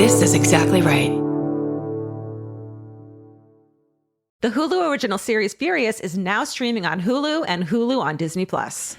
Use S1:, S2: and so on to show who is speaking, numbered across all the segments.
S1: This is exactly right.
S2: The Hulu original series Furious is now streaming on Hulu and Hulu on Disney+.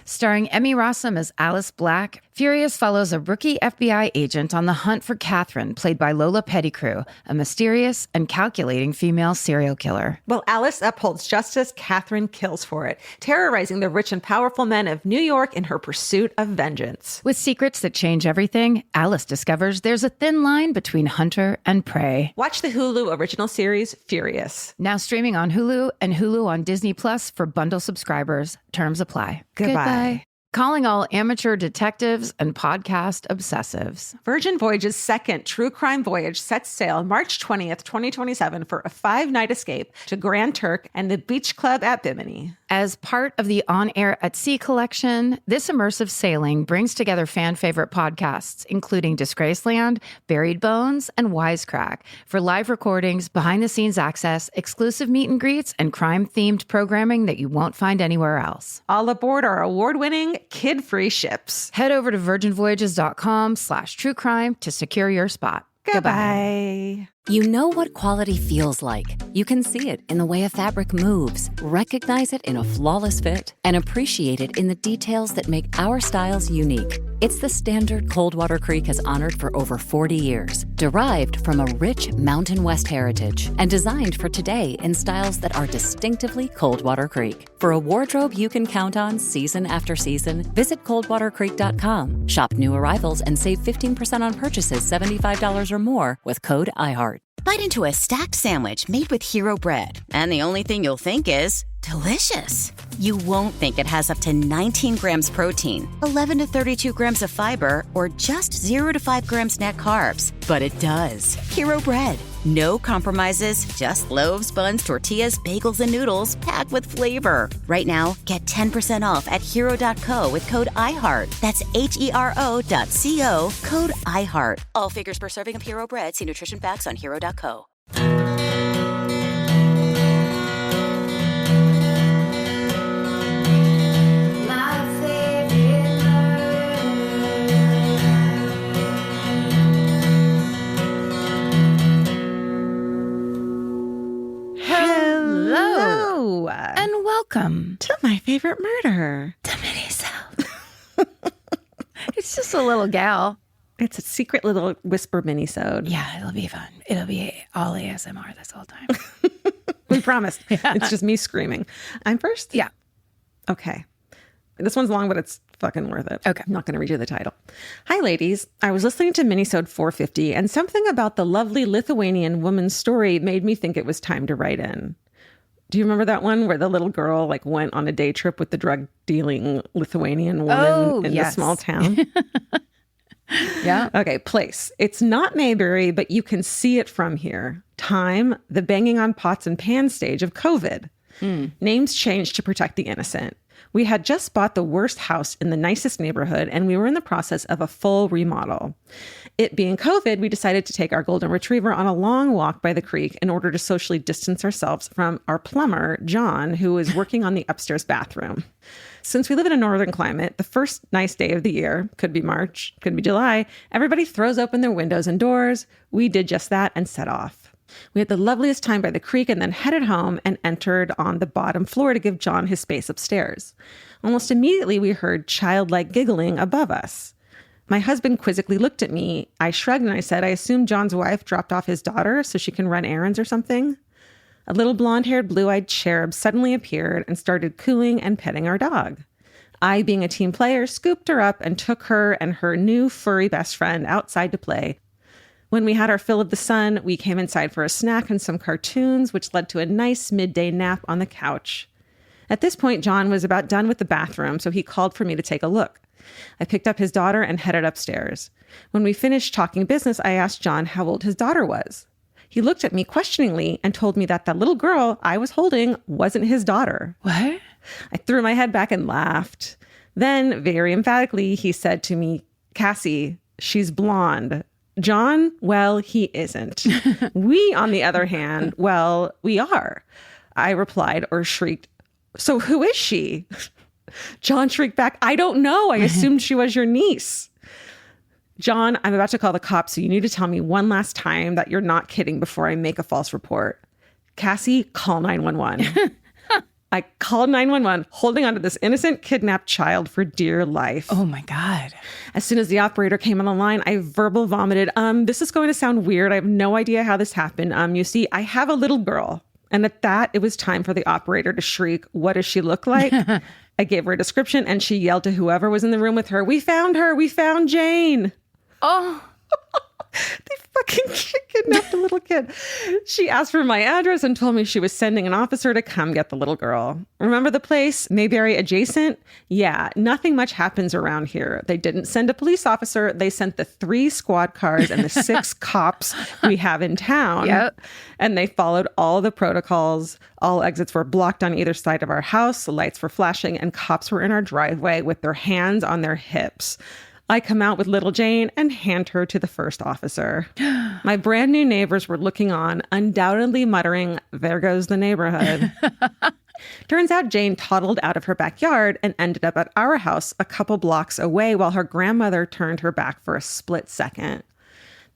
S3: Starring Emmy Rossum as Alice Black, Furious follows a rookie FBI agent on the hunt for Catherine, played by Lola Pettigrew, a mysterious and calculating female serial killer.
S2: While Alice upholds justice, Catherine kills for it, terrorizing the rich and powerful men of New York in her pursuit of vengeance.
S3: With secrets that change everything, Alice discovers there's a thin line between hunter and prey.
S2: Watch the Hulu original series Furious.
S3: Now streaming on Hulu and Hulu on Disney Plus for bundle subscribers. Terms apply.
S2: Goodbye.
S3: Calling all amateur detectives and podcast obsessives.
S2: Virgin Voyage's second true crime voyage sets sail March 20th, 2027 for a 5-night escape to Grand Turk and the Beach Club at Bimini.
S3: As part of the On Air at Sea collection, this immersive sailing brings together fan favorite podcasts, including Disgraceland, Buried Bones, and Wisecrack, for live recordings, behind-the-scenes access, exclusive meet and greets, and crime-themed programming that you won't find anywhere else.
S2: All aboard our award-winning, kid-free ships.
S3: Head over to virginvoyages.com/truecrime to secure your spot.
S2: Goodbye.
S4: You know what quality feels like. You can see it in the way a fabric moves, recognize it in a flawless fit, and appreciate it in the details that make our styles unique. It's the standard Coldwater Creek has honored for over 40 years, derived from a rich Mountain West heritage, and designed for today in styles that are distinctively Coldwater Creek. For a wardrobe you can count on season after season, visit coldwatercreek.com. Shop new arrivals and save 15% on purchases $75 or more with code iHeart.
S5: Bite into a stacked sandwich made with Hero Bread, and the only thing you'll think is delicious. You won't think it has up to 19 grams protein, 11 to 32 grams of fiber, or just 0 to 5 grams net carbs. But it does. Hero Bread. No compromises, just loaves, buns, tortillas, bagels, and noodles packed with flavor. Right now, get 10% off at hero.co with code iHeart. That's HERO.co, code iHeart. All figures per serving of Hero Bread. See nutrition facts on hero.co.
S2: Hello.
S3: And welcome
S2: To My Favorite Murder.
S3: to Minisode. It's just a little gal.
S2: It's a secret little whisper minisode.
S3: Yeah, it'll be fun. It'll be all ASMR this whole time.
S2: We promised. It's just me screaming. I'm first?
S3: Yeah.
S2: Okay. This one's long, but it's fucking worth it.
S3: Okay.
S2: I'm not going to read you the title. Hi, ladies. I was listening to Minisode 450, and something about the lovely Lithuanian woman's story made me think it was time to write in. Do you remember that one where the little girl went on a day trip with the drug dealing Lithuanian woman in the small town?
S3: Yeah.
S2: Okay, place. It's not Mayberry, but you can see it from here. Time, the banging on pots and pans stage of COVID. Names changed to protect the innocent. We had just bought the worst house in the nicest neighborhood, and we were in the process of a full remodel. It being COVID, we decided to take our golden retriever on a long walk by the creek in order to socially distance ourselves from our plumber, John, who was working on the upstairs bathroom. Since we live in a northern climate, the first nice day of the year, could be March, could be July, everybody throws open their windows and doors. We did just that and set off. We had the loveliest time by the creek and then headed home and entered on the bottom floor to give John his space upstairs. Almost immediately, we heard childlike giggling above us. My husband quizzically looked at me. I shrugged and I said, I assume John's wife dropped off his daughter so she can run errands or something. A little blonde-haired, blue-eyed cherub suddenly appeared and started cooing and petting our dog. I, being a team player, scooped her up and took her and her new furry best friend outside to play. When we had our fill of the sun, we came inside for a snack and some cartoons, which led to a nice midday nap on the couch. At this point, John was about done with the bathroom, so he called for me to take a look. I picked up his daughter and headed upstairs. When we finished talking business, I asked John how old his daughter was. He looked at me questioningly and told me that the little girl I was holding wasn't his daughter.
S3: What?
S2: I threw my head back and laughed. Then, very emphatically, he said to me, Cassie, she's blonde. John, well, he isn't. We, on the other hand, well, we are. I replied or shrieked, so who is she? John shrieked back, I don't know. I assumed she was your niece. John, I'm about to call the cops, so you need to tell me one last time that you're not kidding before I make a false report. Cassie, call 911. I called 911, holding onto this innocent kidnapped child for dear life.
S3: Oh my God.
S2: As soon as the operator came on the line, I verbal vomited. This is going to sound weird. I have no idea how this happened. You see, I have a little girl. And at that, it was time for the operator to shriek, "What does she look like?" I gave her a description and she yelled to whoever was in the room with her, "We found her. We found Jane."
S3: Oh.
S2: They fucking kidnapped a little kid. She asked for my address and told me she was sending an officer to come get the little girl. Remember the place? Mayberry adjacent? Yeah, nothing much happens around here. They didn't send a police officer. They sent the 3 squad cars and the 6 cops we have in town.
S3: Yep.
S2: And they followed all the protocols. All exits were blocked on either side of our house. The lights were flashing and cops were in our driveway with their hands on their hips. I come out with little Jane and hand her to the first officer. My brand new neighbors were looking on, undoubtedly muttering, "There goes the neighborhood." Turns out Jane toddled out of her backyard and ended up at our house a couple blocks away while her grandmother turned her back for a split second.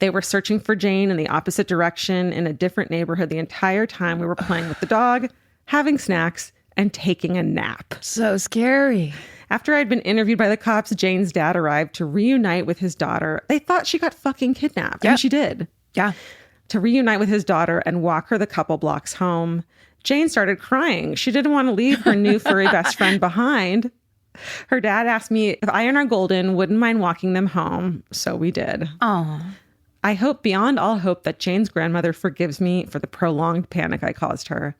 S2: They were searching for Jane in the opposite direction in a different neighborhood the entire time we were playing with the dog, having snacks, and taking a nap.
S3: So scary.
S2: After I'd been interviewed by the cops, Jane's dad arrived to reunite with his daughter. They thought she got fucking kidnapped, and she did.
S3: Yeah.
S2: To reunite with his daughter and walk her the couple blocks home. Jane started crying. She didn't want to leave her new furry best friend behind. Her dad asked me if I and our golden wouldn't mind walking them home, so we did.
S3: Oh.
S2: I hope beyond all hope that Jane's grandmother forgives me for the prolonged panic I caused her.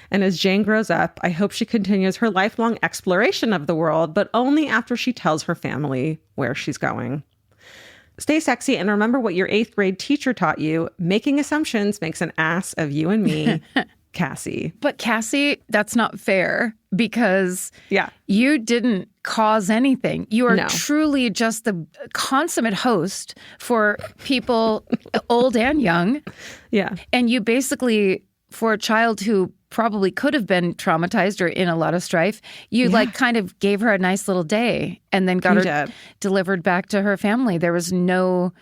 S2: And as Jane grows up, I hope she continues her lifelong exploration of the world, but only after she tells her family where she's going. Stay sexy and remember what your 8th grade teacher taught you. Making assumptions makes an ass of you and me, Cassie.
S3: But Cassie, that's not fair because
S2: Yeah.
S3: you didn't cause anything. You are
S2: No.
S3: truly just the consummate host for people old and young.
S2: Yeah.
S3: And you basically, for a child who probably could have been traumatized or in a lot of strife, you like kind of gave her a nice little day and then got her delivered back to her family. There was no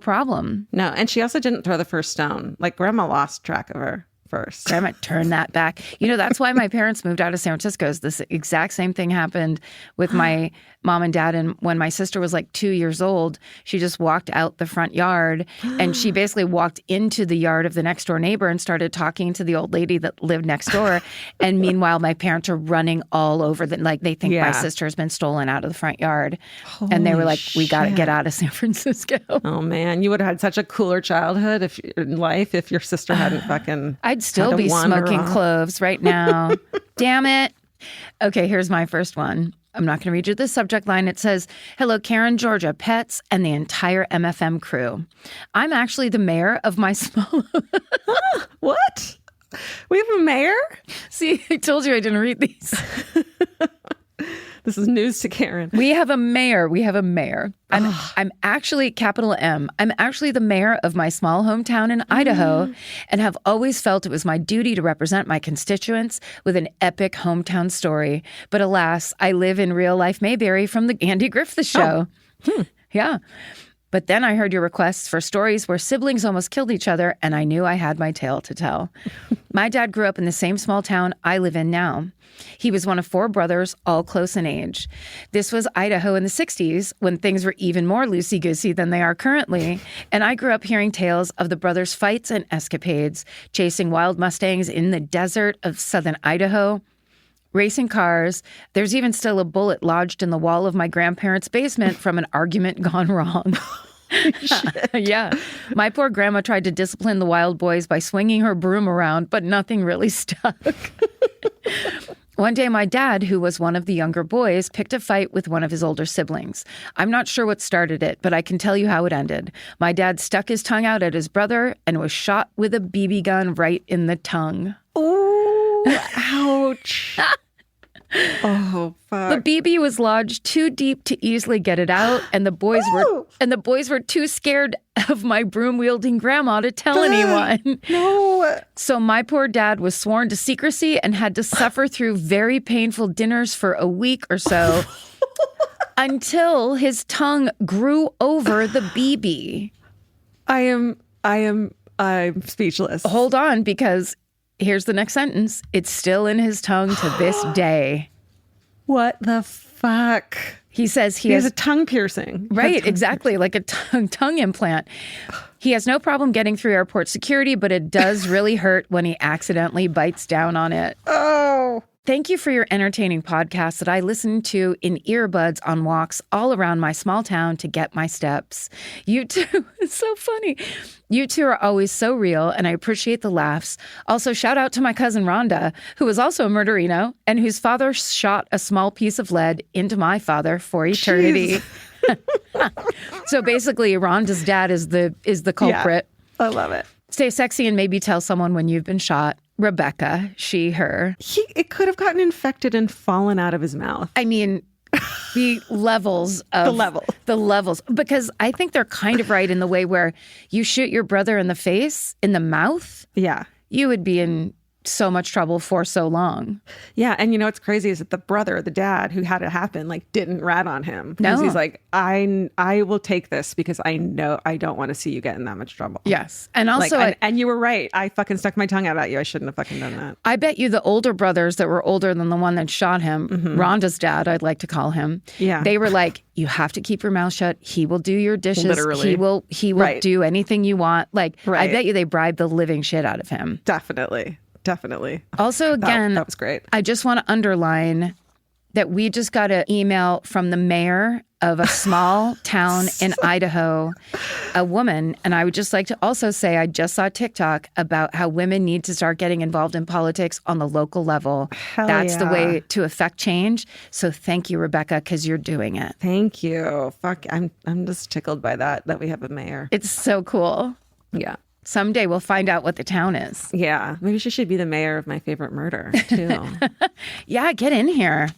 S3: problem.
S2: No, and she also didn't throw the first stone. Like Grandma lost track of her first.
S3: Grandma turned that back. You know, that's why my parents moved out of San Francisco. This exact same thing happened with my mom and dad. And when my sister was like 2 years old, she just walked out the front yard and she basically walked into the yard of the next door neighbor and started talking to the old lady that lived next door. And meanwhile, my parents are running all over like they think my sister has been stolen out of the front yard. And they were like, we got to get out of San Francisco.
S2: Oh man, you would have had such a cooler childhood in life if your sister hadn't fucking
S3: I'd still be smoking cloves right now. Damn it. Okay, here's my first one. I'm not going to read you the subject line. It says, "Hello, Karen, Georgia, pets, and the entire MFM crew. I'm actually the mayor of my small..."
S2: What? We have a mayor?
S3: See, I told you I didn't read these.
S2: This is news to Karen.
S3: We have a mayor. I'm actually, capital M, I'm actually the mayor of my small hometown in Idaho and have always felt it was my duty to represent my constituents with an epic hometown story. But alas, I live in real life Mayberry from the Andy Griffith Show. Yeah. But then I heard your requests for stories where siblings almost killed each other, and I knew I had my tale to tell. My dad grew up in the same small town I live in now. He was one of 4 brothers, all close in age. This was Idaho in the 60s, when things were even more loosey-goosey than they are currently, and I grew up hearing tales of the brothers' fights and escapades, chasing wild Mustangs in the desert of southern Idaho, racing cars. There's even still a bullet lodged in the wall of my grandparents' basement from an argument gone wrong. Yeah. My poor grandma tried to discipline the wild boys by swinging her broom around, but nothing really stuck. One day, my dad, who was one of the younger boys, picked a fight with one of his older siblings. I'm not sure what started it, but I can tell you how it ended. My dad stuck his tongue out at his brother and was shot with a BB gun right in the tongue.
S2: Oh, ouch. Oh, fuck.
S3: The BB was lodged too deep to easily get it out, and the boys were too scared of my broom-wielding grandma to tell anyone.
S2: No.
S3: So my poor dad was sworn to secrecy and had to suffer through very painful dinners for a week or so. until his tongue grew over the BB.
S2: I'm speechless.
S3: Hold on, because here's the next sentence. It's still in his tongue to this day.
S2: What the fuck?
S3: He says
S2: he has a tongue piercing.
S3: Right, exactly, like a tongue implant. He has no problem getting through airport security, but it does really hurt when he accidentally bites down on it.
S2: Oh.
S3: Thank you for your entertaining podcast that I listen to in earbuds on walks all around my small town to get my steps. You two, it's so funny. You two are always so real, and I appreciate the laughs. Also, shout out to my cousin Rhonda, who is also a murderino, and whose father shot a small piece of lead into my father for eternity. So basically, Rhonda's dad is the culprit.
S2: Yeah, I love it.
S3: Stay sexy and maybe tell someone when you've been shot. Rebecca, she, her.
S2: It could have gotten infected and fallen out of his mouth.
S3: I mean, the levels of... The levels. Because I think they're kind of right in the way where you shoot your brother in the face, in the mouth.
S2: Yeah.
S3: You would be in so much trouble for so long.
S2: Yeah. And you know what's crazy is that the dad who had it happen, like, didn't rat on him. Because
S3: No.
S2: he's like, I will take this because I know I don't want to see you get in that much trouble.
S3: Yes. And also...
S2: Like, and you were right. I fucking stuck my tongue out at you. I shouldn't have fucking done that.
S3: I bet you the older brothers that were older than the one that shot him, Rhonda's dad, I'd like to call him.
S2: Yeah.
S3: They were like, you have to keep your mouth shut. He will do your dishes.
S2: Literally.
S3: He will do anything you want. Like,
S2: Right.
S3: I bet you they bribed the living shit out of him.
S2: Definitely.
S3: Also, again,
S2: that was great.
S3: I just want to underline that we just got an email from the mayor of a small town in Idaho, a woman. And I would just like to also say, I just saw TikTok about how women need to start getting involved in politics on the local level. That's the way to affect change. So thank you, Rebecca, because you're doing it.
S2: Thank you. Fuck, I'm just tickled by that we have a mayor.
S3: It's so cool.
S2: Yeah.
S3: Someday we'll find out what the town is.
S2: Yeah. Maybe she should be the mayor of My Favorite Murder, too.
S3: Yeah, get in here.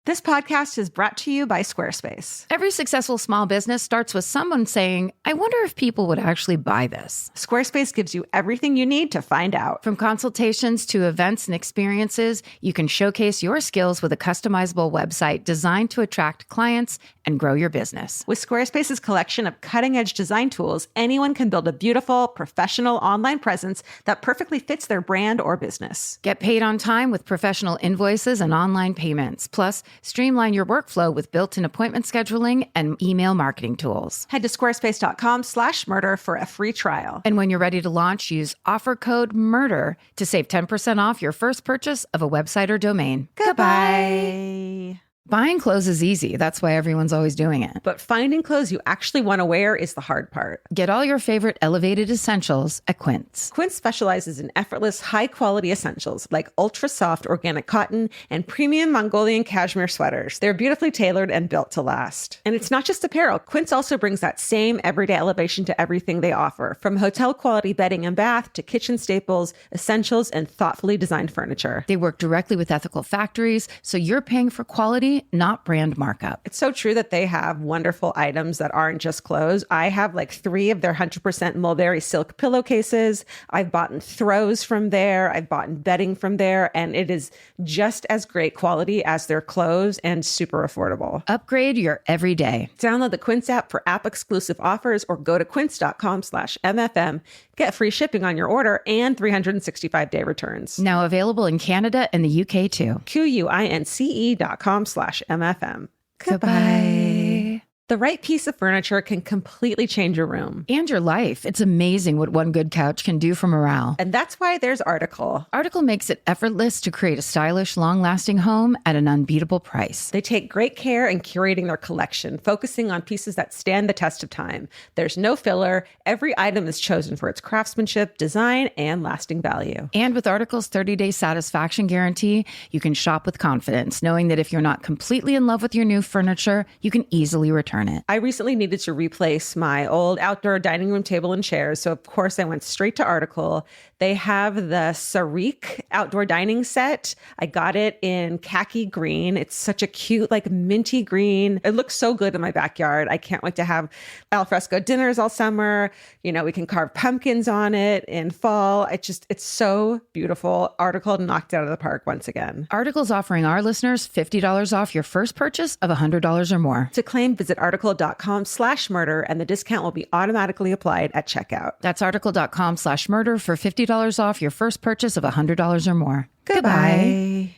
S2: This podcast is brought to you by Squarespace.
S3: Every successful small business starts with someone saying, I wonder if people would actually buy this.
S2: Squarespace gives you everything you need to find out.
S3: From consultations to events and experiences, you can showcase your skills with a customizable website designed to attract clients and grow your business.
S2: With Squarespace's collection of cutting-edge design tools, anyone can build a beautiful, professional online presence that perfectly fits their brand or business.
S3: Get paid on time with professional invoices and online payments. Plus, streamline your workflow with built-in appointment scheduling and email marketing tools.
S2: Head to squarespace.com/murder for a free trial.
S3: And when you're ready to launch, use offer code MURDER to save 10% off your first purchase of a website or domain.
S2: Goodbye.
S3: Buying clothes is easy. That's why everyone's always doing it.
S2: But finding clothes you actually want to wear is the hard part.
S3: Get all your favorite elevated essentials at Quince.
S2: Quince specializes in effortless, high-quality essentials like ultra-soft organic cotton and premium Mongolian cashmere sweaters. They're beautifully tailored and built to last. And it's not just apparel. Quince also brings that same everyday elevation to everything they offer, from hotel-quality bedding and bath to kitchen staples, essentials, and thoughtfully designed furniture.
S3: They work directly with ethical factories, so you're paying for quality, not brand markup.
S2: It's so true that they have wonderful items that aren't just clothes. I have like 3 of their 100% mulberry silk pillowcases. I've bought throws from there. I've bought bedding from there. And it is just as great quality as their clothes and super affordable.
S3: Upgrade your everyday.
S2: Download the Quince app for app-exclusive offers or go to quince.com/MFM. Get free shipping on your order and 365-day returns.
S3: Now available in Canada and the UK too.
S2: QUINCE.com/MFM. Goodbye. The right piece of furniture can completely change your room.
S3: And your life. It's amazing what one good couch can do for morale.
S2: And that's why there's Article.
S3: Article makes it effortless to create a stylish, long-lasting home at an unbeatable price.
S2: They take great care in curating their collection, focusing on pieces that stand the test of time. There's no filler. Every item is chosen for its craftsmanship, design, and lasting value.
S3: And with Article's 30-day satisfaction guarantee, you can shop with confidence, knowing that if you're not completely in love with your new furniture, you can easily return return it.
S2: I recently needed to replace my old outdoor dining room table and chairs. So, of course, I went straight to Article. They have the Sarik outdoor dining set. I got it in khaki green. It's such a cute, like minty green. It looks so good in my backyard. I can't wait to have alfresco dinners all summer. You know, we can carve pumpkins on it in fall. It's so beautiful. Article knocked it out of the park once again.
S3: Article's offering our listeners $50 off your first purchase of $100 or more.
S2: To claim, visit article.com/murder, and the discount will be automatically applied at checkout.
S3: That's article.com/murder for $50 off your first purchase of $100 or more.
S2: Goodbye.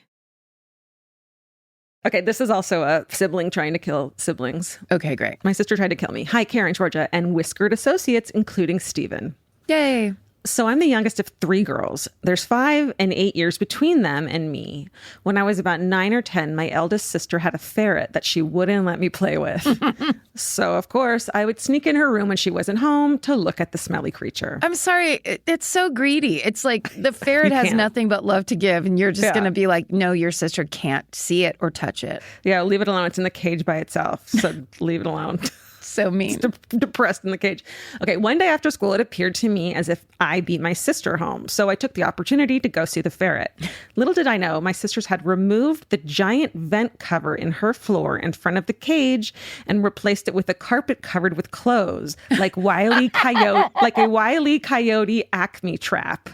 S2: Okay, this is also a sibling trying to kill siblings.
S3: Okay, great.
S2: My sister tried to kill me. Hi, Karen, Georgia, and whiskered associates, including Steven.
S3: Yay.
S2: So I'm the youngest of 3 girls. There's 5 and 8 years between them and me. When I was about 9 or 10, my eldest sister had a ferret that she wouldn't let me play with. So, of course, I would sneak in her room when she wasn't home to look at the smelly creature.
S3: I'm sorry. It's so greedy. It's like the ferret has nothing but love to give, and you're just going to be like, no, your sister can't see it or touch it.
S2: Yeah, leave it alone. It's in the cage by itself. So leave it alone.
S3: So mean.
S2: It's depressed in the cage. Okay, one day after school, it appeared to me as if I beat my sister home. So I took the opportunity to go see the ferret. Little did I know, my sisters had removed the giant vent cover in her floor in front of the cage and replaced it with a carpet covered with clothes, like a Wile E. Coyote Acme trap.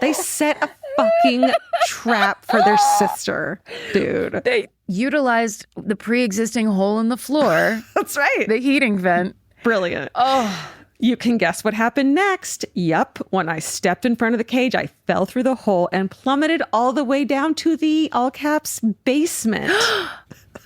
S2: They set a fucking trap for their sister, dude.
S3: They utilized the pre-existing hole in the floor.
S2: That's right.
S3: The heating vent.
S2: Brilliant.
S3: Oh.
S2: You can guess what happened next. Yup. When I stepped in front of the cage, I fell through the hole and plummeted all the way down to the, all caps, basement.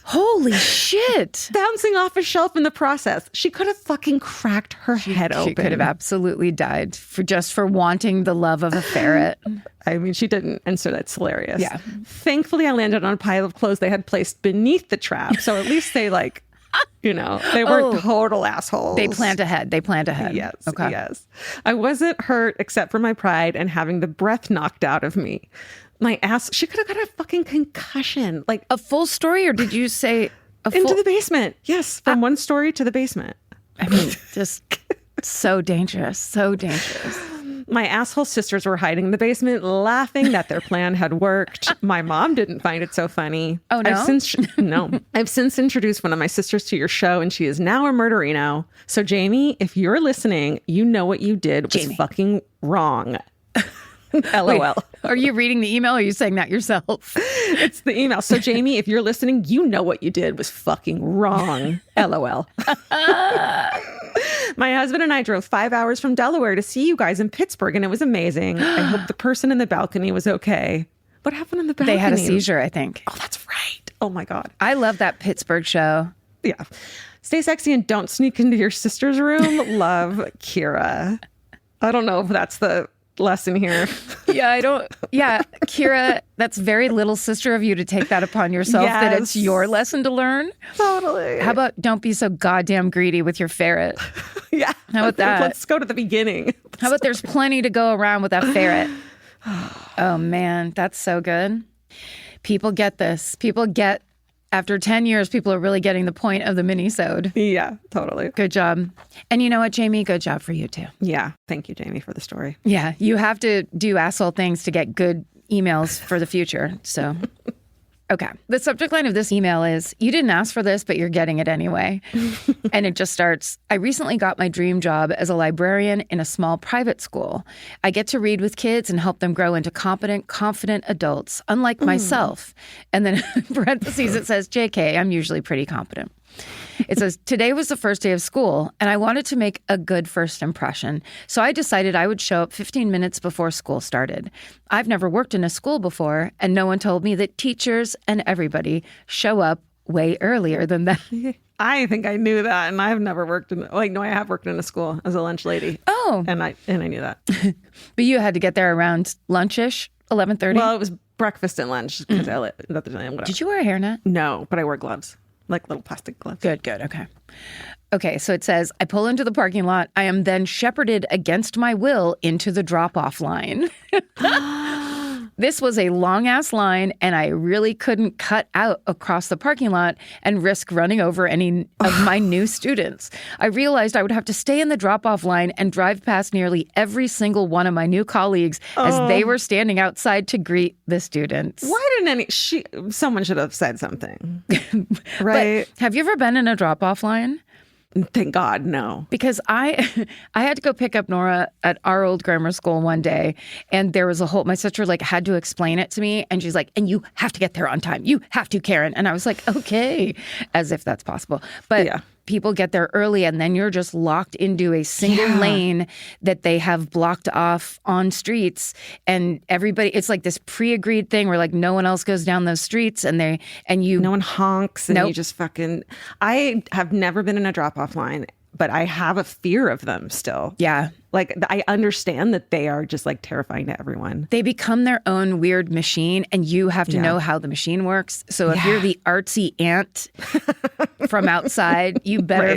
S3: Holy shit.
S2: Bouncing off a shelf in the process. She could have fucking cracked her head open.
S3: She could have absolutely died for wanting the love of a ferret.
S2: I mean, she didn't. And so that's hilarious.
S3: Yeah.
S2: Thankfully, I landed on a pile of clothes they had placed beneath the trap. So at least they they weren't total assholes.
S3: They planned ahead.
S2: Yes.
S3: Okay.
S2: Yes. I wasn't hurt except for my pride and having the breath knocked out of me. My ass, she could have got a fucking concussion. Like
S3: a full story, or did you say
S2: into the basement? Yes. From one story to the basement.
S3: I mean, just so dangerous. So dangerous.
S2: My asshole sisters were hiding in the basement, laughing that their plan had worked. My mom didn't find it so funny.
S3: Oh, no?
S2: I've since introduced one of my sisters to your show, and she is now a murderino. So, Jamie, if you're listening, you know what you did was fucking wrong. LOL.
S3: Wait, are you reading the email or are you saying that yourself?
S2: It's the email. So, Jamie, if you're listening, you know what you did was fucking wrong. LOL. My husband and I drove 5 hours from Delaware to see you guys in Pittsburgh, and it was amazing. I hope the person in the balcony was okay. What happened in the balcony?
S3: They had a seizure, I think.
S2: Oh, that's right. Oh, my God.
S3: I love that Pittsburgh show.
S2: Yeah. Stay sexy and don't sneak into your sister's room. Love, Kira. I don't know if that's the lesson here.
S3: Kira, that's very little sister of you to take that upon yourself, that it's your lesson to learn.
S2: Totally.
S3: How about don't be so goddamn greedy with your ferret?
S2: Yeah.
S3: How about that?
S2: Let's go to the beginning.
S3: How about there's plenty to go around with that ferret? Oh man, that's so good. People get this. After 10 years, people are really getting the point of the minisode.
S2: Yeah, totally.
S3: Good job. And you know what, Jamie? Good job for you, too.
S2: Yeah. Thank you, Jamie, for the story.
S3: Yeah. You have to do asshole things to get good emails for the future. So, okay. The subject line of this email is, you didn't ask for this, but you're getting it anyway. And it just starts, I recently got my dream job as a librarian in a small private school. I get to read with kids and help them grow into competent, confident adults, unlike myself. And then in parentheses, it says, JK, I'm usually pretty competent. It says, today was the first day of school, and I wanted to make a good first impression. So I decided I would show up 15 minutes before school started. I've never worked in a school before, and no one told me that teachers and everybody show up way earlier than that.
S2: I think I knew that, and I've never worked in, I have worked in a school as a lunch lady.
S3: Oh.
S2: And I knew that.
S3: But you had to get there around lunchish, 11:30?
S2: Well, it was breakfast and lunch, because I at the time.
S3: Did you wear a hairnet?
S2: No, but I wore gloves. Like little plastic gloves.
S3: Good. Okay, so it says, I pull into the parking lot. I am then shepherded against my will into the drop-off line. This was a long-ass line, and I really couldn't cut out across the parking lot and risk running over any of my new students. I realized I would have to stay in the drop-off line and drive past nearly every single one of my new colleagues as they were standing outside to greet the students.
S2: Why didn't someone should have said something, right?
S3: But have you ever been in a drop-off line?
S2: Thank God, no.
S3: Because I had to go pick up Nora at our old grammar school one day, and there was my sister had to explain it to me, and she's like, and you have to get there on time. You have to, Karen. And I was like, okay, as if that's possible. But people get there early, and then you're just locked into a single lane that they have blocked off on streets, and everybody, it's like this pre-agreed thing where no one else goes down those streets, and no
S2: one honks, and you just fucking. I have never been in a drop-off line, but I have a fear of them still.
S3: Yeah.
S2: I understand that they are just terrifying to everyone.
S3: They become their own weird machine, and you have to know how the machine works. So if you're the artsy aunt from outside, you better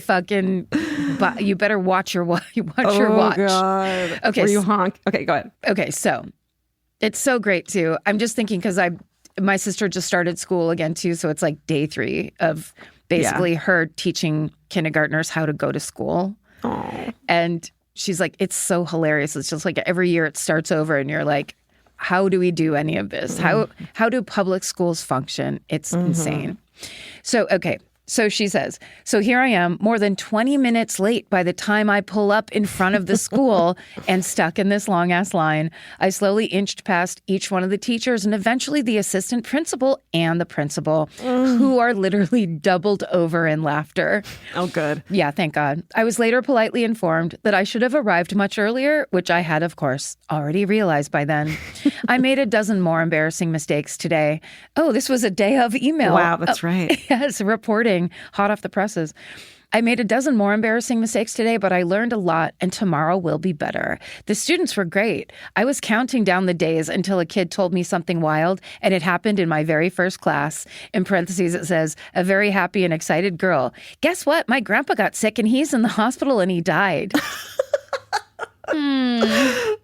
S3: you better watch your watch.
S2: Oh, God.
S3: Okay.
S2: Where you honk. Okay, go ahead.
S3: Okay, so it's so great too. I'm just thinking because my sister just started school again too, so it's day 3 of basically her teaching kindergartners how to go to school.
S2: Oh.
S3: And she's like, it's so hilarious. It's just every year it starts over and you're like, how do we do any of this? How do public schools function? It's insane. So, okay. So she says, so here I am, more than 20 minutes late by the time I pull up in front of the school and stuck in this long-ass line. I slowly inched past each one of the teachers and eventually the assistant principal and the principal, who are literally doubled over in laughter.
S2: Oh, good.
S3: Yeah, thank God. I was later politely informed that I should have arrived much earlier, which I had, of course, already realized by then. I made a dozen more embarrassing mistakes today. Oh, this was a day of email.
S2: Wow, that's right.
S3: Yes, reporting. Hot off the presses. I made a dozen more embarrassing mistakes today, but I learned a lot, and tomorrow will be better. The students were great. I was counting down the days until a kid told me something wild, and it happened in my very first class. In parentheses, it says, a very happy and excited girl. Guess what? My grandpa got sick, and he's in the hospital, and he died.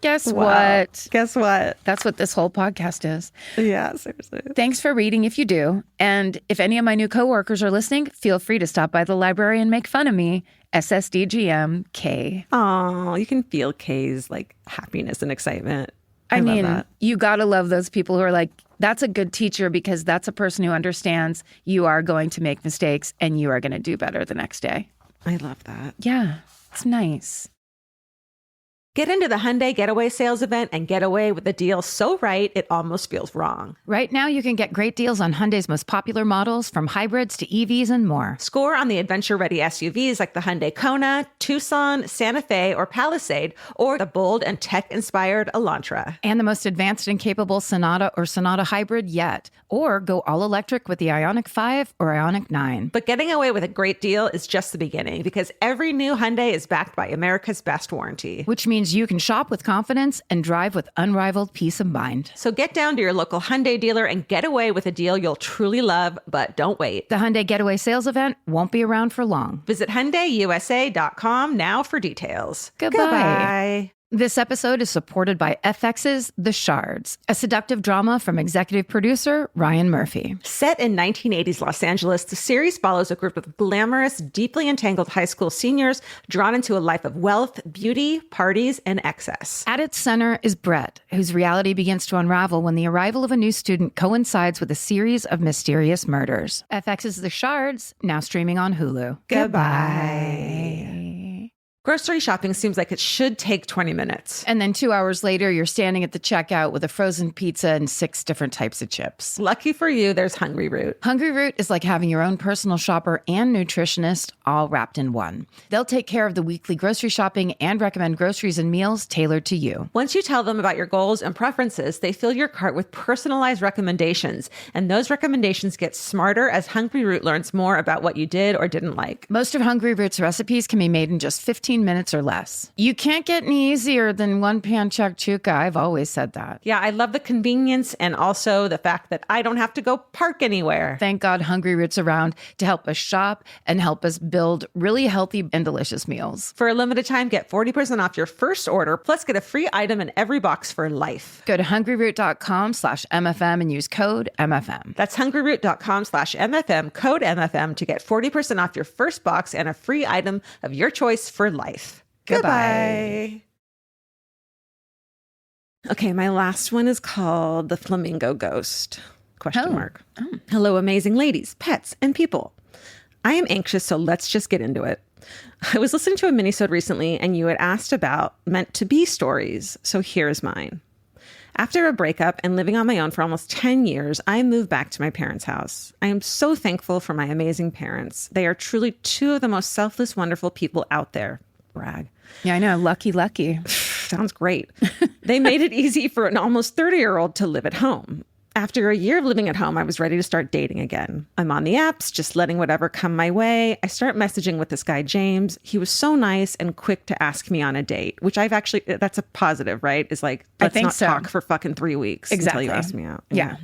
S3: Guess what?
S2: Guess what?
S3: That's what this whole podcast is.
S2: Yeah, seriously.
S3: Thanks for reading if you do. And if any of my new coworkers are listening, feel free to stop by the library and make fun of me. SSDGM K.
S2: Oh, you can feel K's happiness and excitement.
S3: I mean,
S2: love that.
S3: You gotta love those people who are that's a good teacher because that's a person who understands you are going to make mistakes and you are going to do better the next day.
S2: I love that.
S3: Yeah, it's nice.
S2: Get into the Hyundai Getaway Sales Event and get away with a deal so right, it almost feels wrong.
S3: Right now, you can get great deals on Hyundai's most popular models, from hybrids to EVs and more.
S2: Score on the adventure-ready SUVs like the Hyundai Kona, Tucson, Santa Fe, or Palisade, or the bold and tech-inspired Elantra.
S3: And the most advanced and capable Sonata or Sonata Hybrid yet. Or go all-electric with the Ioniq 5 or Ioniq 9.
S2: But getting away with a great deal is just the beginning, because every new Hyundai is backed by America's Best Warranty.
S3: Which means you can shop with confidence and drive with unrivaled peace of mind.
S2: So get down to your local Hyundai dealer and get away with a deal you'll truly love, but don't wait.
S3: The Hyundai Getaway Sales Event won't be around for long.
S2: Visit HyundaiUSA.com now for details.
S3: Goodbye. This episode is supported by FX's The Shards, a seductive drama from executive producer Ryan Murphy.
S2: Set in 1980s Los Angeles, the series follows a group of glamorous, deeply entangled high school seniors drawn into a life of wealth, beauty, parties, and excess.
S3: At its center is Brett, whose reality begins to unravel when the arrival of a new student coincides with a series of mysterious murders. FX's The Shards, now streaming on Hulu.
S2: Goodbye. Grocery shopping seems like it should take 20 minutes.
S3: And then 2 hours later, you're standing at the checkout with a frozen pizza and 6 different types of chips.
S2: Lucky for you, there's Hungry Root.
S3: Hungry Root is like having your own personal shopper and nutritionist all wrapped in one. They'll take care of the weekly grocery shopping and recommend groceries and meals tailored to you.
S2: Once you tell them about your goals and preferences, they fill your cart with personalized recommendations. And those recommendations get smarter as Hungry Root learns more about what you did or didn't like.
S3: Most of Hungry Root's recipes can be made in just 15 15 minutes or less. You can't get any easier than one pan shakshuka. I've always said that.
S2: Yeah, I love the convenience and also the fact that I don't have to go park anywhere.
S3: Thank God Hungry Root's around to help us shop and help us build really healthy and delicious meals.
S2: For a limited time, get 40% off your first order, plus get a free item in every box for life.
S3: Go to hungryroot.com/MFM and use code MFM.
S2: That's hungryroot.com/MFM, code MFM to get 40% off your first box and a free item of your choice for life.
S3: Goodbye.
S2: Okay, my last one is called The Flamingo Ghost? Question mark.
S3: Oh.
S2: Hello, amazing ladies, pets, and people. I am anxious, so let's just get into it. I was listening to a minisode recently, and you had asked about meant to be stories, so here's mine. After a breakup and living on my own for almost 10 years, I moved back to my parents' house. I am so thankful for my amazing parents. They are truly two of the most selfless, wonderful people out there. Brag.
S3: Yeah, I know. Lucky.
S2: Sounds great. They made it easy for an almost 30-year-old to live at home. After a year of living at home, I was ready to start dating again. I'm on the apps, just letting whatever come my way. I start messaging with this guy, James. He was so nice and quick to ask me on a date, which that's a positive, right? Is like, let's not talk for fucking 3 weeks until you ask me out.
S3: Yeah.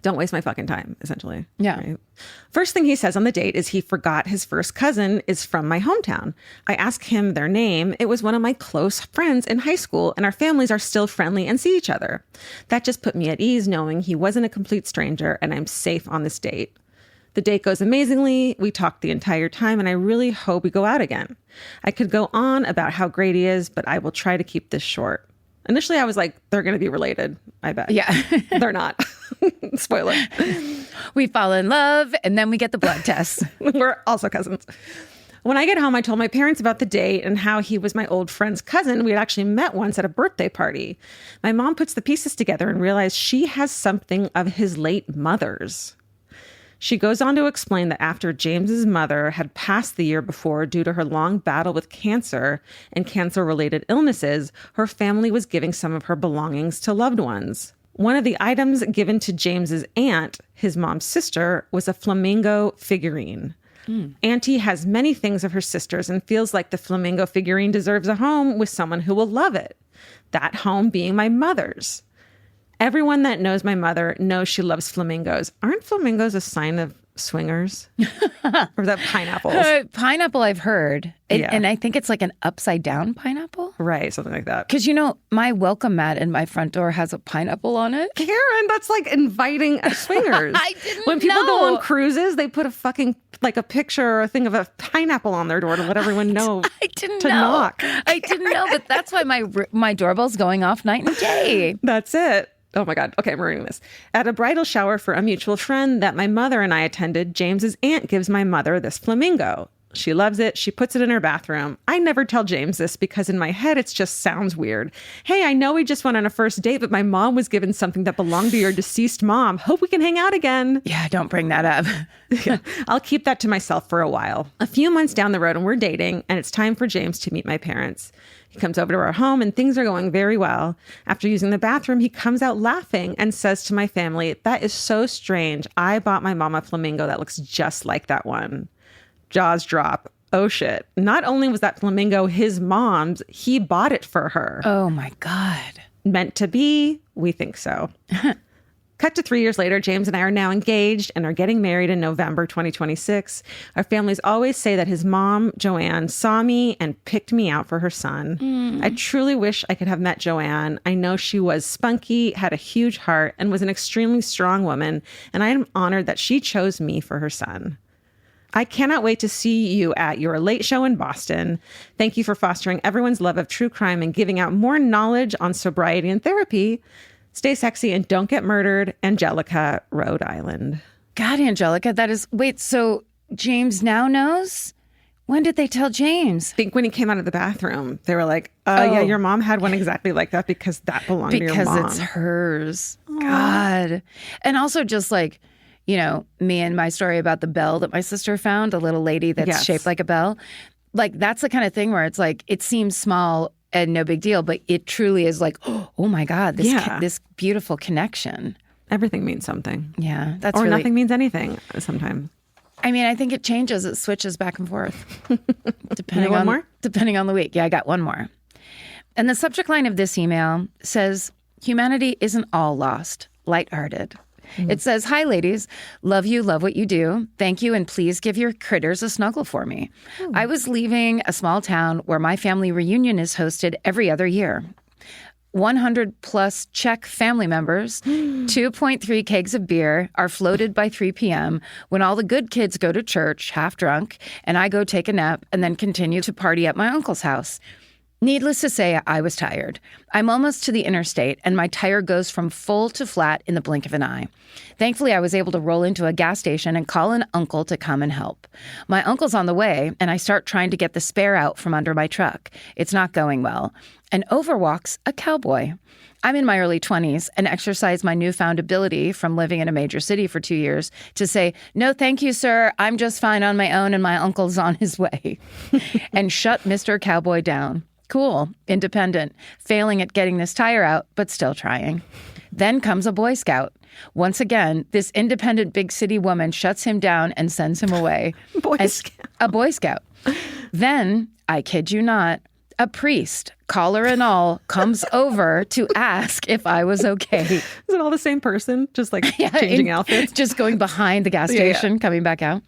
S2: Don't waste my fucking time, essentially.
S3: Yeah.
S2: Right? First thing he says on the date is he forgot his first cousin is from my hometown. I ask him their name. It was one of my close friends in high school, and our families are still friendly and see each other. That just put me at ease knowing he wasn't a complete stranger and I'm safe on this date. The date goes amazingly. We talked the entire time, and I really hope we go out again. I could go on about how great he is, but I will try to keep this short. Initially, I was like, they're going to be related, I bet.
S3: Yeah.
S2: They're not. Spoiler.
S3: We fall in love, and then we get the blood test.
S2: We're also cousins. When I get home, I told my parents about the date and how he was my old friend's cousin. We had actually met once at a birthday party. My mom puts the pieces together and realized she has something of his late mother's. She goes on to explain that after James's mother had passed the year before due to her long battle with cancer and cancer-related illnesses, her family was giving some of her belongings to loved ones. One of the items given to James's aunt, his mom's sister, was a flamingo figurine. Auntie has many things of her sister's and feels like the flamingo figurine deserves a home with someone who will love it. That home being my mother's. Everyone that knows my mother knows she loves flamingos. Aren't flamingos a sign of swingers? Or is that pineapples?
S3: Pineapple, I've heard. And I think it's like an upside down pineapple.
S2: Right, something like that.
S3: Because, my welcome mat in my front door has a pineapple on it.
S2: Karen, that's like inviting swingers.
S3: I didn't
S2: When people
S3: know.
S2: go on cruises, they put a fucking, like a picture or a thing of a pineapple on their door to let everyone know
S3: I didn't
S2: to
S3: know.
S2: knock.
S3: I didn't know, but that's why my doorbell's going off night and day.
S2: That's it. Oh my God. Okay, I'm reading this. At a bridal shower for a mutual friend that my mother and I attended, James's aunt gives my mother this flamingo. She loves it. She puts it in her bathroom. I never tell James this because in my head, it just sounds weird. Hey, I know we just went on a first date, but my mom was given something that belonged to your deceased mom. Hope we can hang out again.
S3: Yeah, don't bring that up.
S2: Yeah, I'll keep that to myself for a while. A few months down the road and we're dating, and it's time for James to meet my parents. He comes over to our home and things are going very well. After using the bathroom, he comes out laughing and says to my family, "That is so strange. I bought my mom a flamingo that looks just like that one." Jaws drop. Oh shit. Not only was that flamingo his mom's, he bought it for her.
S3: Oh my God.
S2: Meant to be? We think so. Cut to 3 years later, James and I are now engaged and are getting married in November 2026. Our families always say that his mom, Joanne, saw me and picked me out for her son. I truly wish I could have met Joanne. I know she was spunky, had a huge heart, and was an extremely strong woman, and I am honored that she chose me for her son. I cannot wait to see you at your late show in Boston. Thank you for fostering everyone's love of true crime and giving out more knowledge on sobriety and therapy. Stay sexy and don't get murdered. Angelica, Rhode Island.
S3: God, Angelica, that is... Wait, so James now knows? When did they tell James?
S2: I think when he came out of the bathroom, they were like, yeah, your mom had one exactly like that because that belonged to your mom.
S3: Because it's hers. Aww. God. And also just like, me and my story about the bell that my sister found, a little lady that's shaped like a bell. Like, that's the kind of thing where it's like, it seems small and no big deal, but it truly is like, oh my God, this beautiful connection.
S2: Everything means something.
S3: Yeah, that's
S2: or
S3: really...
S2: nothing means anything sometimes.
S3: I mean, I think it changes. It switches back and forth.
S2: Depending
S3: on the week. Yeah, I got one more. And the subject line of this email says, humanity isn't all lost, lighthearted. It says, hi, ladies. Love you, love what you do. Thank you, and please give your critters a snuggle for me. I was leaving a small town where my family reunion is hosted every other year. 100 plus Czech family members, 2.3 kegs of beer are floated by 3 p.m. when all the good kids go to church, half drunk, and I go take a nap and then continue to party at my uncle's house. Needless to say, I was tired. I'm almost to the interstate, and my tire goes from full to flat in the blink of an eye. Thankfully, I was able to roll into a gas station and call an uncle to come and help. My uncle's on the way, and I start trying to get the spare out from under my truck. It's not going well. And over walks a cowboy. I'm in my early 20s and exercise my newfound ability from living in a major city for 2 years to say, no, thank you, sir. I'm just fine on my own, and my uncle's on his way. And shut Mr. Cowboy down. Cool, independent, failing at getting this tire out, but still trying. Then comes a Boy Scout. Once again, this independent big city woman shuts him down and sends him away. A Boy Scout. Then, I kid you not, a priest, collar and all, comes over to ask if I was okay.
S2: Is it all the same person? Just like changing outfits?
S3: Just going behind the gas station, coming back out.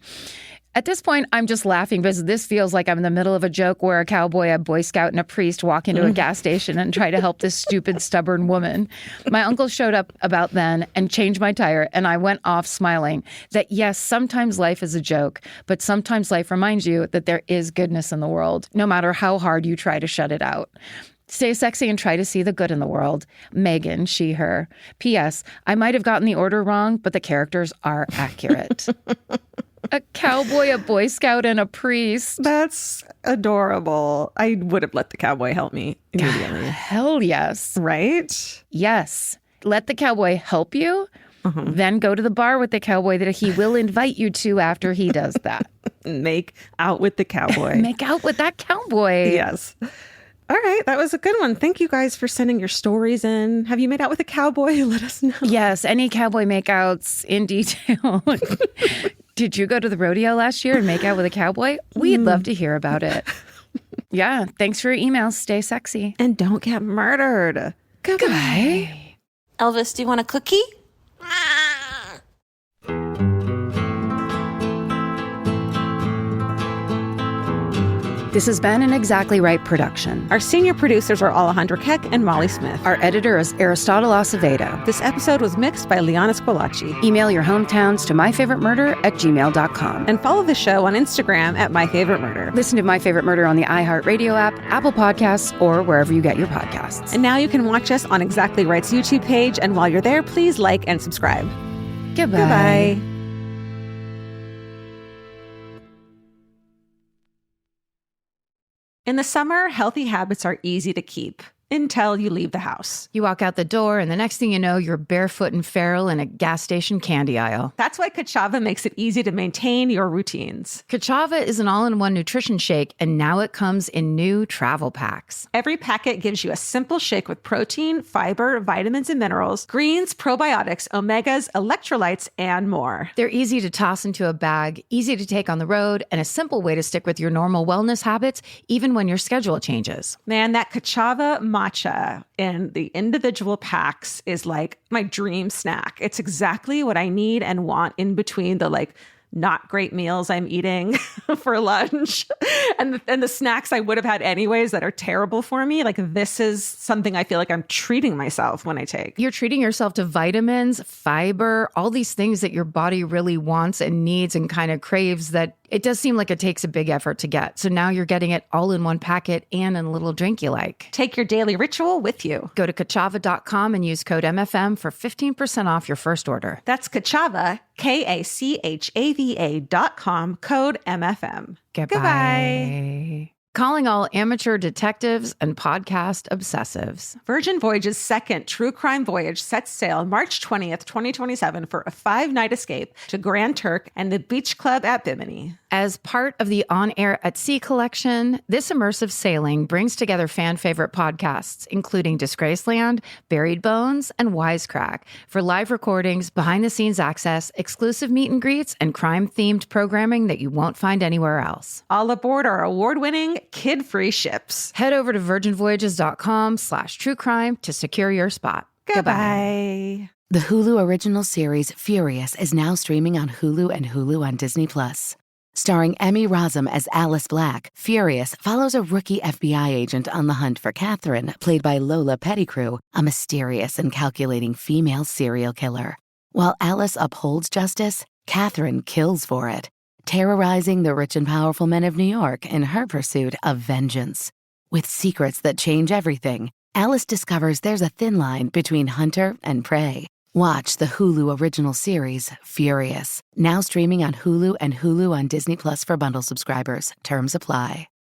S3: At this point, I'm just laughing because this feels like I'm in the middle of a joke where a cowboy, a Boy Scout, and a priest walk into a gas station and try to help this stupid, stubborn woman. My uncle showed up about then and changed my tire, and I went off smiling that, yes, sometimes life is a joke, but sometimes life reminds you that there is goodness in the world, no matter how hard you try to shut it out. Stay sexy and try to see the good in the world. Megan, she, her. P.S. I might have gotten the order wrong, but the characters are accurate. A cowboy, a Boy Scout, and a priest.
S2: That's adorable. I would have let the cowboy help me immediately.
S3: Hell yes.
S2: Right?
S3: Yes. Let the cowboy help you, then go to the bar with the cowboy that he will invite you to after he does that.
S2: Make out with the cowboy.
S3: Make out with that cowboy.
S2: Yes. All right. That was a good one. Thank you guys for sending your stories in. Have you made out with a cowboy? Let us know.
S3: Yes. Any cowboy makeouts in detail. Did you go to the rodeo last year and make out with a cowboy? We'd love to hear about it. Yeah. Thanks for your emails. Stay sexy.
S2: And don't get murdered. Goodbye.
S1: Elvis, do you want a cookie?
S3: This has been an Exactly Right production.
S2: Our senior producers are Alejandra Keck and Molly Smith.
S3: Our editor is Aristotle Acevedo.
S2: This episode was mixed by Liana Squillaci.
S3: Email your hometowns to myfavoritemurder@gmail.com.
S2: And follow the show on Instagram at myfavoritemurder.
S3: Listen to My Favorite Murder on the iHeartRadio app, Apple Podcasts, or wherever you get your podcasts.
S2: And now you can watch us on Exactly Right's YouTube page. And while you're there, please like and subscribe.
S3: Goodbye.
S2: Goodbye. In the summer, healthy habits are easy to keep until you leave the house.
S3: You walk out the door, and the next thing you know, you're barefoot and feral in a gas station candy aisle.
S2: That's why Kachava makes it easy to maintain your routines.
S3: Kachava is an all-in-one nutrition shake, and now it comes in new travel packs.
S2: Every packet gives you a simple shake with protein, fiber, vitamins and minerals, greens, probiotics, omegas, electrolytes, and more.
S3: They're easy to toss into a bag, easy to take on the road, and a simple way to stick with your normal wellness habits, even when your schedule changes.
S2: Man, that Kachava matcha in the individual packs is like my dream snack. It's exactly what I need and want in between the not great meals I'm eating for lunch and the snacks I would have had anyways that are terrible for me. Like, this is something I feel like I'm treating myself when I take.
S3: You're treating yourself to vitamins, fiber, all these things that your body really wants and needs and kind of craves that it does seem like it takes a big effort to get. So now you're getting it all in one packet and in a little drink you like.
S2: Take your daily ritual with you.
S3: Go to Kachava.com and use code MFM for 15% off your first order.
S2: That's Kachava, KACHAVA.com, code MFM.
S3: Goodbye. Calling all amateur detectives and podcast obsessives.
S2: Virgin Voyage's second true crime voyage sets sail March 20th, 2027 for a 5-night escape to Grand Turk and the Beach Club at Bimini.
S3: As part of the On Air at Sea collection, this immersive sailing brings together fan favorite podcasts, including Disgraceland, Buried Bones, and Wisecrack, for live recordings, behind the scenes access, exclusive meet and greets, and crime themed programming that you won't find anywhere else.
S2: All aboard our award-winning kid-free ships.
S3: Head over to virginvoyages.com/truecrime to secure your spot.
S2: Goodbye.
S1: The Hulu original series Furious is now streaming on Hulu and Hulu on Disney+. Starring Emmy Rossum as Alice Black, Furious follows a rookie FBI agent on the hunt for Catherine, played by Lola Pettigrew, a mysterious and calculating female serial killer. While Alice upholds justice, Catherine kills for it, terrorizing the rich and powerful men of New York in her pursuit of vengeance. With secrets that change everything, Alice discovers there's a thin line between hunter and prey. Watch the Hulu original series, Furious, now streaming on Hulu and Hulu on Disney Plus for bundle subscribers. Terms apply.